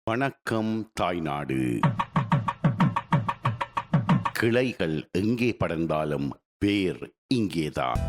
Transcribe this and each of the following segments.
வணக்கம் தாய்நாடு. கிளைகள் எங்கே படர்ந்தாலும் வேர் இங்கேதான்.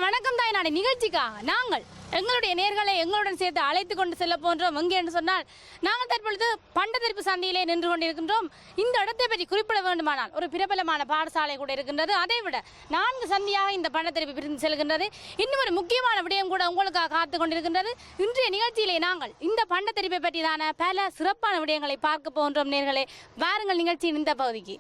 வணக்கம் தாய்நாடு நிகழ்ச்சிக்காக நாங்கள் எங்களுடைய நேர்களை எங்களுடன் சேர்த்து அழைத்து கொண்டு செல்ல போன்றோம். எங்கே என்று சொன்னால் நாங்கள் தற்பொழுது பண்டத்தரிப்பு சந்தையிலே நின்று கொண்டிருக்கின்றோம். இந்த இடத்தை பற்றி குறிப்பிட வேண்டுமானால் ஒரு பிரபலமான பாடசாலை கூட இருக்கின்றது. அதை விட 4 சந்தையாக இந்த பண்டத்தரிப்பு பிரிந்து செல்கின்றது. இன்னும் ஒரு முக்கியமான விடயம் கூட உங்களுக்காக காத்து கொண்டிருக்கின்றது. இன்றைய நிகழ்ச்சியிலே நாங்கள் இந்த பண்டத்தரிப்பை பற்றிதான பல சிறப்பான விடயங்களை பார்க்க போன்றோம். நேர்களே, வாருங்கள் நிகழ்ச்சியின் இந்த பகுதிக்கு.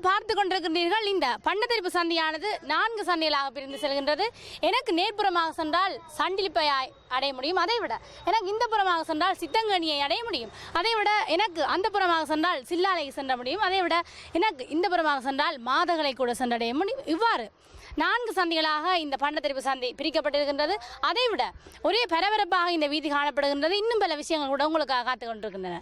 பார்த்து கொண்டிருக்கின்றீர்கள். இந்த பண்டத்தரிப்பு சந்தையானது 4 சந்தைகளாக பிரிந்து செல்கின்றது. எனக்கு நேர்ப்புறமாக சென்றால் சண்டிலிப்பை அடைய முடியும். அதை விட எனக்கு இந்த புறமாக சென்றால் சித்தங்கனியை அடைய முடியும். அதை விட எனக்கு அந்த புறமாக சென்றால் சில்லாலை சென்ற முடியும். அதை விட எனக்கு இந்த புறமாக சென்றால் மாதகளை கூட சென்றடைய முடியும். இவ்வாறு 4 சந்தைகளாக இந்த பண்டத்தரிப்பு சந்தை பிரிக்கப்பட்டிருக்கின்றது. அதை விட ஒரே பரபரப்பாக இந்த வீதி காணப்படுகின்றது. இன்னும் பல விஷயங்கள் கூட உங்களுக்காக காத்து கொண்டிருக்கின்றன.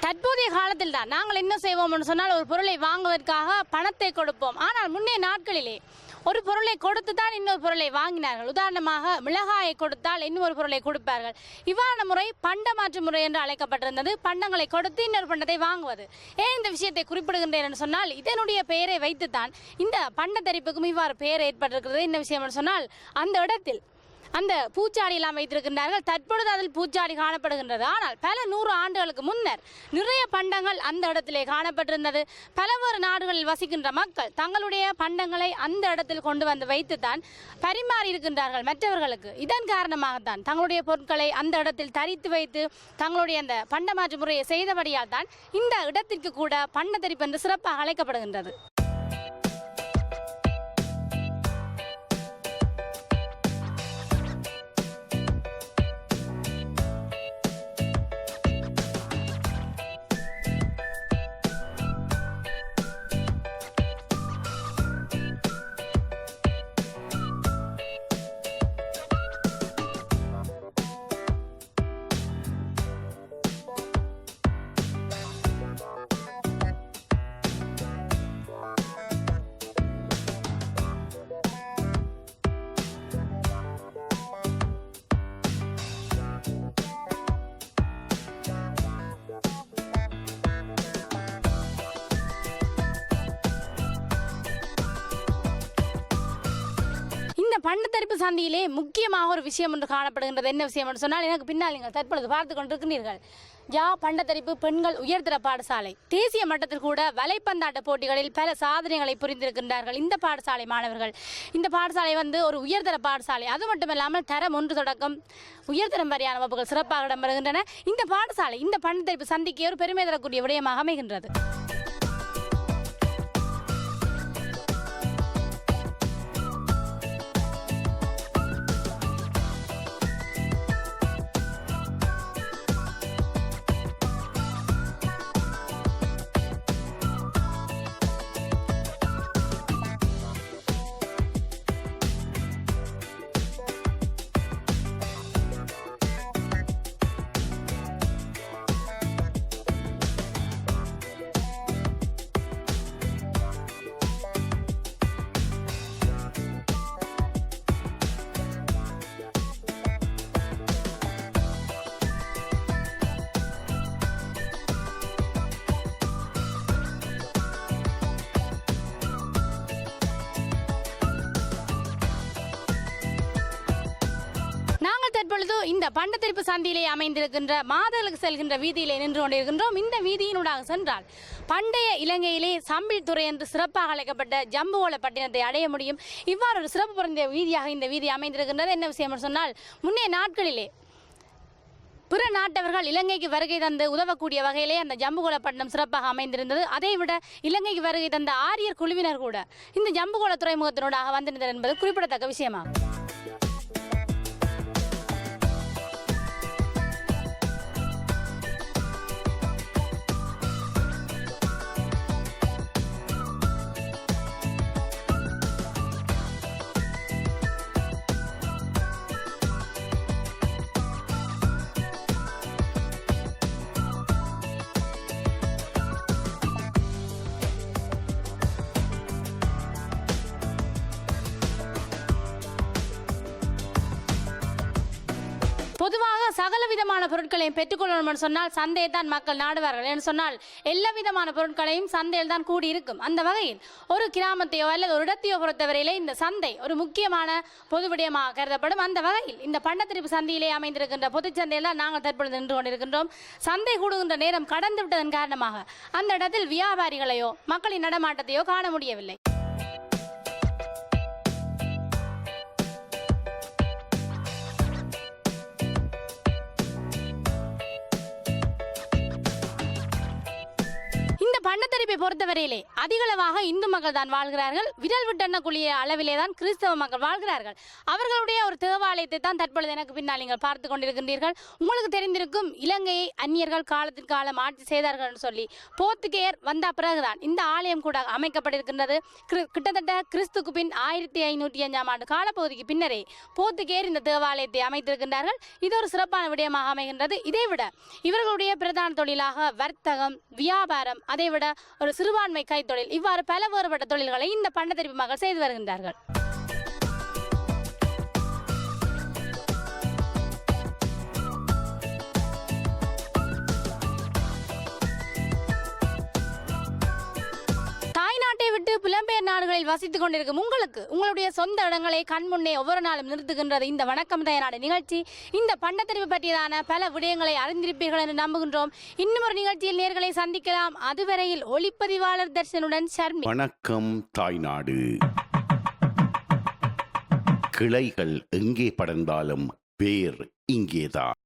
தற்போதைய காலத்தில் தான் நாங்கள் என்ன செய்வோம் என்று சொன்னால், ஒரு பொருளை வாங்குவதற்காக பணத்தை கொடுப்போம். ஆனால் முன்னே நாட்களிலே ஒரு பொருளை கொடுத்து தான் இன்னொரு பொருளை வாங்கினார்கள். உதாரணமாக மிளகாயை கொடுத்தால் இன்னொரு பொருளை கொடுப்பார்கள். இவ்வாறான முறை பண்டமாற்று முறை என்று அழைக்கப்பட்டிருந்தது. பண்டங்களை கொடுத்து இன்னொரு பண்டத்தை வாங்குவது. ஏன் இந்த விஷயத்தை குறிப்பிடுகின்றேன் என்று சொன்னால், இதனுடைய பெயரை வைத்துத்தான் இந்த பண்டத்தரிப்புக்கும் இவ்வாறு பெயர் ஏற்பட்டிருக்கிறது. என்ன விஷயம் என்று சொன்னால், அந்த இடத்தில் அந்த பூச்சாடி எல்லாம் வைத்திருக்கின்றார்கள். தற்பொழுது அதில் பூச்சாடி காணப்படுகின்றது. ஆனால் பல 100 ஆண்டுகளுக்கு முன்னர் நிறைய பண்டங்கள் அந்த இடத்திலே காணப்பட்டிருந்தது. பலவேறு நாடுகளில் வசிக்கின்ற மக்கள் தங்களுடைய பண்டங்களை அந்த இடத்தில் கொண்டு வந்து வைத்துத்தான் பரிமாறி இருக்கின்றார்கள் மற்றவர்களுக்கு. இதன் காரணமாகத்தான் தங்களுடைய பொருட்களை அந்த இடத்தில் தரித்து வைத்து தங்களுடைய அந்த பண்டமாற்று முறையை செய்தபடியால் தான் இந்த இடத்திற்கு கூட பண்டத்தரிப்பு என்று சிறப்பாக அழைக்கப்படுகின்றது. சந்தியிலே முக்கியமாக ஒரு விஷயம் ஒன்று காணப்படுகின்றது. என்ன விஷயம் என்று சொன்னால், எனக்கு பின்னால் நீங்கள் தற்பொழுது பார்த்து கொண்டிருக்கிறீர்கள், ஜா பண்டத்தரிப்பு பெண்கள் உயர்தர பாடசாலை. தேசிய மட்டத்தில் கூட வலைப்பந்தாட்ட போட்டிகளில் பல சாதனைகளை புரிந்திருக்கின்றார்கள் இந்த பாடசாலை மாணவர்கள். இந்த பாடசாலை ஒரு உயர்தர பாடசாலை. அது மட்டுமல்லாமல் தரம் 1 தொடக்கம் உயர்தரம் வரையான வகுப்புகள் சிறப்பாக இடம்பெறுகின்றன. இந்த பாடசாலை இந்த பண்டத்தரிப்பு சந்திக்கு ஒரு பெருமை தரக்கூடிய விடயமாக அமைகின்றது. தற்பொழுது இந்த பண்டத்தரிப்பு சந்தியிலே அமைந்திருக்கின்ற மாதர்களுக்கு செல்கின்ற வீதியிலே நின்று கொண்டிருக்கின்றோம். இந்த வீதியினூடாக சென்றால் பண்டைய இலங்கையிலே சம்பில் துறை என்று சிறப்பாக அழைக்கப்பட்ட ஜம்புகோல பட்டினத்தை அடைய முடியும். இவ்வாறு ஒரு சிறப்பு பொருந்திய வீதியாக இந்த வீதி அமைந்திருக்கின்றது. என்ன விஷயம் சொன்னால், முன்னைய நாட்களிலே பிற நாட்டவர்கள் இலங்கைக்கு வருகை தந்து உதவக்கூடிய வகையிலே அந்த ஜம்புகோலப்பட்டினம் சிறப்பாக அமைந்திருந்தது. அதைவிட இலங்கைக்கு வருகை தந்த ஆரியர் குழுவினர் கூட இந்த ஜம்புகோல துறைமுகத்தினூடாக வந்திருந்தனர் என்பது குறிப்பிடத்தக்க விஷயமாகும். பொதுவாக சகல விதமான பொருட்களையும் பெற்றுக்கொள்ளணும் சொன்னால் சந்தையை தான் மக்கள் நாடுவார்கள். என்று சொன்னால் எல்லா விதமான பொருட்களையும் சந்தையில் தான் கூடி இருக்கும். அந்த வகையில் ஒரு கிராமத்தையோ அல்லது ஒரு இடத்தையோ பொறுத்தவரையிலே இந்த சந்தை ஒரு முக்கியமான பொது விடயமாக கருதப்படும். அந்த வகையில் இந்த பண்டத்தரிப்பு சந்தையிலே அமைந்திருக்கின்ற பொதுச்சந்தையில் தான் நாங்கள் தற்பொழுது நின்று கொண்டிருக்கின்றோம். சந்தை கூடுகின்ற நேரம் கடந்து விட்டதன் காரணமாக அந்த இடத்தில் வியாபாரிகளையோ மக்களின் நடமாட்டத்தையோ காண முடியவில்லை. பண்டத்தரிப்பை பொறுத்தவரையிலே அதிகளவாக இந்து மக்கள் தான் வாழ்கிறார்கள். விரல் விட்டெண்ணக்கூடிய அளவிலே தான் கிறிஸ்தவ மக்கள் வாழ்கிறார்கள். அவர்களுடைய ஒரு தேவாலயத்தை தான் தற்பொழுது எனக்கு பின்னால் நீங்கள் பார்த்து கொண்டிருக்கின்றீர்கள். உங்களுக்கு தெரிந்திருக்கும், இலங்கையை அந்நியர்கள் காலத்தின் காலம் ஆட்சி செய்தார்கள் என்று சொல்லி போர்த்துகேயர் வந்த பிறகுதான் இந்த ஆலயம் கூட அமைக்கப்பட்டிருக்கின்றது. கிட்டத்தட்ட கிறிஸ்துக்கு பின் 1505ஆம் ஆண்டு காலப்பகுதிக்கு பின்னரே போர்த்துகேயர் இந்த தேவாலயத்தை அமைத்திருக்கின்றார்கள். இது ஒரு சிறப்பான விடயமாக அமைகின்றது. இதைவிட இவர்களுடைய பிரதான தொழிலாக வர்த்தகம், வியாபாரம், அதை விட ஒரு சிறுபான்மை கைத்தொழில், இவ்வாறு பல வேறுபட்ட தொழில்களை இந்த பண்டத்தரிப்பு மக்கள் செய்து வருகின்றார்கள். தாய்நாட்டை விட்டு புலம்பெயர் நாடுகளில் வசித்துக் கொண்டிருக்கும் உங்களுக்கு உங்களுடைய சொந்த இடங்களை கண்முன்னே ஒவ்வொரு நாளும் நிறுத்துகின்றது இந்த வணக்கம் தாய்நாடு நிகழ்ச்சி. இந்த பண்டத்தரிப்பு பற்றியதான பல விடயங்களை அறிந்திருப்பீர்கள் என்று நம்புகின்றோம். இன்னும் ஒரு நிகழ்ச்சியில் நேர்களை சந்திக்கலாம். அதுவரையில் ஒளிப்பதிவாளர் தர்ஷனுடன் ஷர்மி. வணக்கம் தாய்நாடு. கிளைகள் எங்கே படர்ந்தாலும் வேர் இங்கேதான்.